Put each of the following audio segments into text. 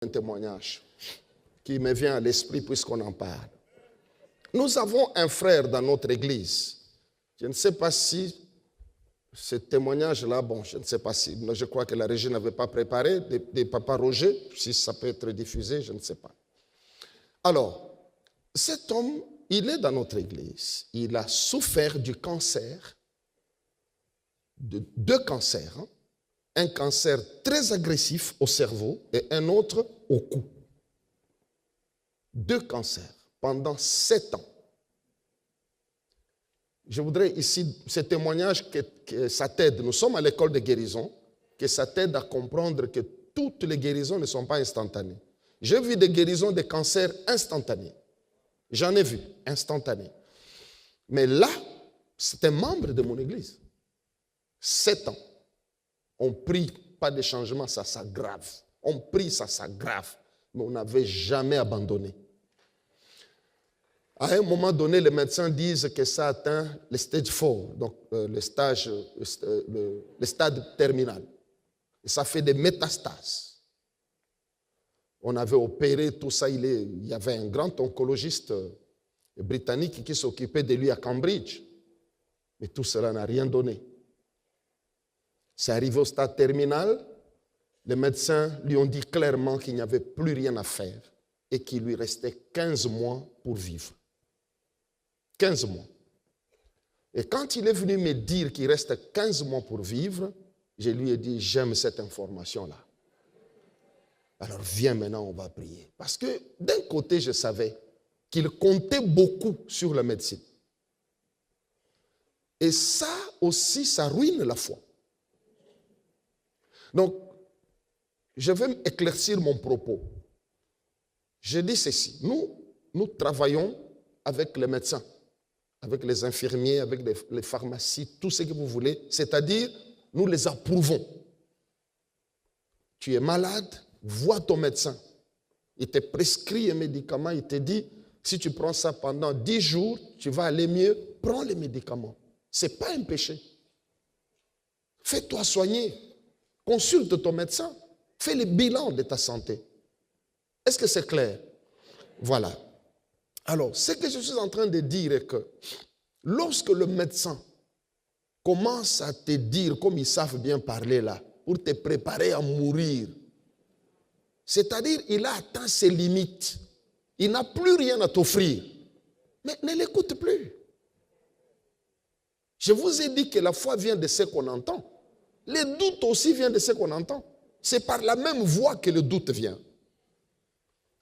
Un témoignage qui me vient à l'esprit puisqu'on en parle. Nous avons un frère dans notre église. Je ne sais pas si ce témoignage-là, bon, je ne sais pas si, je crois que la régie n'avait pas préparé, des Papa Roger, si ça peut être diffusé, je ne sais pas. Alors, cet homme, il est dans notre église. Il a souffert du cancer, de deux cancers, hein. Un cancer très agressif au cerveau et un autre au cou. Deux cancers pendant 7 ans. Je voudrais ici, ce témoignage, que ça t'aide. Nous sommes à l'école de guérison, que ça t'aide à comprendre que toutes les guérisons ne sont pas instantanées. J'ai vu des guérisons de cancers instantanés. J'en ai vu, instantanés. Mais là, c'est un membre de mon église. 7 ans. On prie, pas de changement, ça s'aggrave. On prie, ça s'aggrave. Mais on n'avait jamais abandonné. À un moment donné, les médecins disent que ça atteint le stage 4, donc le stade terminal. Et ça fait des métastases. On avait opéré tout ça. Il y avait un grand oncologiste britannique qui s'occupait de lui à Cambridge. Mais tout cela n'a rien donné. C'est arrivé au stade terminal. Les médecins lui ont dit clairement qu'il n'y avait plus rien à faire et qu'il lui restait 15 mois pour vivre. 15 mois. Et quand il est venu me dire qu'il reste 15 mois pour vivre, je lui ai dit, j'aime cette information-là. Alors viens maintenant, on va prier. Parce que d'un côté, je savais qu'il comptait beaucoup sur la médecine. Et ça aussi, ça ruine la foi. Donc, je vais éclaircir mon propos. Je dis ceci, nous travaillons avec les médecins, avec les infirmiers, avec les pharmacies, tout ce que vous voulez, c'est-à-dire, nous les approuvons. Tu es malade, vois ton médecin. Il te prescrit un médicament, il te dit, si tu prends ça pendant 10 jours, tu vas aller mieux, prends les médicaments. Ce n'est pas un péché. Fais-toi soigner. Consulte ton médecin. Fais le bilan de ta santé. Est-ce que c'est clair? Voilà. Alors, ce que je suis en train de dire est que lorsque le médecin commence à te dire, comme ils savent bien parler là, pour te préparer à mourir, c'est-à-dire il a atteint ses limites, il n'a plus rien à t'offrir, mais ne l'écoute plus. Je vous ai dit que la foi vient de ce qu'on entend. Les doutes aussi viennent de ce qu'on entend. C'est par la même voie que le doute vient.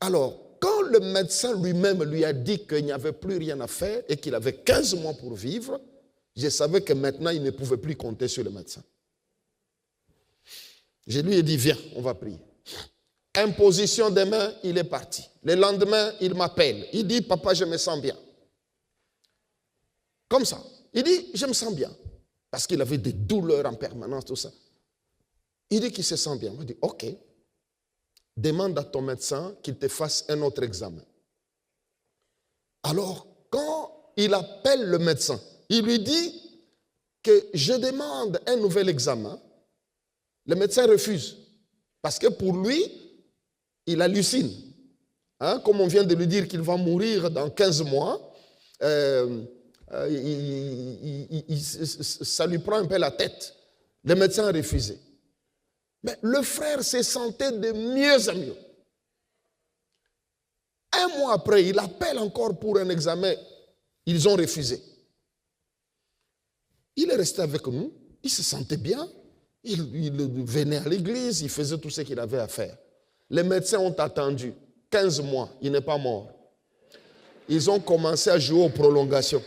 Alors, quand le médecin lui-même lui a dit qu'il n'y avait plus rien à faire et qu'il avait 15 mois pour vivre, je savais que maintenant, il ne pouvait plus compter sur le médecin. Je lui ai dit, viens, on va prier. Imposition des mains, il est parti. Le lendemain, il m'appelle. Il dit, papa, je me sens bien. Comme ça. Il dit, je me sens bien. Parce qu'il avait des douleurs en permanence, tout ça. Il dit qu'il se sent bien. Moi, je dis, ok. Demande à ton médecin qu'il te fasse un autre examen. Alors, quand il appelle le médecin, il lui dit que je demande un nouvel examen. Le médecin refuse. Parce que pour lui, il hallucine. Hein, comme on vient de lui dire qu'il va mourir dans 15 mois, ça lui prend un peu la tête. Le médecin a refusé. Mais le frère se sentait de mieux en mieux. Un mois après, il appelle encore pour un examen. Ils ont refusé. Il est resté avec nous. Il se sentait bien. Il venait à l'église. Il faisait tout ce qu'il avait à faire. Les médecins ont attendu 15 mois. Il n'est pas mort. Ils ont commencé à jouer aux prolongations.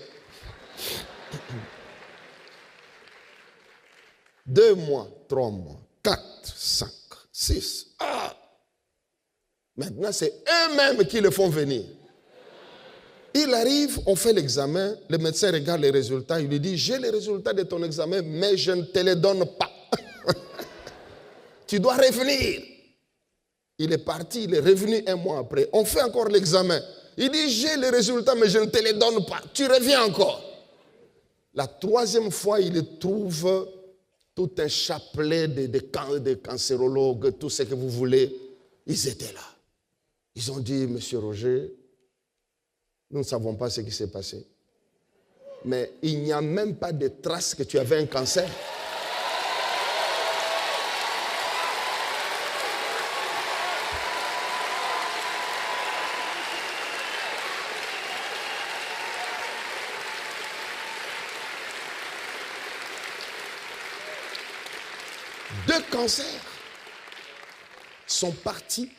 2 mois, 3 mois, 4, 5, 6. Ah! Maintenant, c'est eux-mêmes qui le font venir. Il arrive, on fait l'examen, le médecin regarde les résultats, il lui dit, j'ai les résultats de ton examen, mais je ne te les donne pas. Tu dois revenir. Il est parti, il est revenu 1 mois après. On fait encore l'examen. Il dit, j'ai les résultats, mais je ne te les donne pas. Tu reviens encore. La 3e fois, il trouve tout un chapelet de cancérologues, tout ce que vous voulez. Ils étaient là. Ils ont dit, Monsieur Roger, nous ne savons pas ce qui s'est passé. Mais il n'y a même pas de traces que tu avais un cancer. Deux cancers sont partis.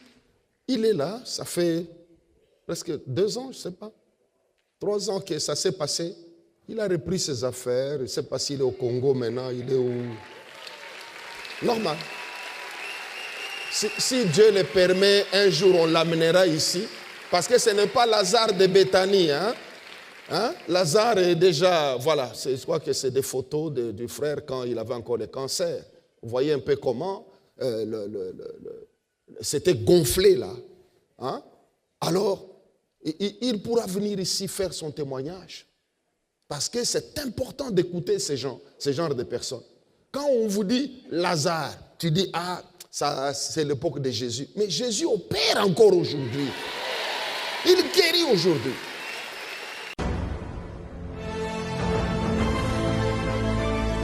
Il est là, ça fait presque 2 ans, je ne sais pas. 3 ans que ça s'est passé. Il a repris ses affaires. Je ne sais pas s'il est au Congo maintenant, il est où. Normal. Si Dieu le permet, un jour on l'amènera ici. Parce que ce n'est pas Lazare de Béthanie. Lazare est déjà, voilà, je crois que c'est des photos du frère quand il avait encore le cancer. Vous voyez un peu comment c'était gonflé là. Alors, il pourra venir ici faire son témoignage. Parce que c'est important d'écouter ces genre de personnes. Quand on vous dit Lazare, tu dis, ça, c'est l'époque de Jésus. Mais Jésus opère encore aujourd'hui. Il guérit aujourd'hui.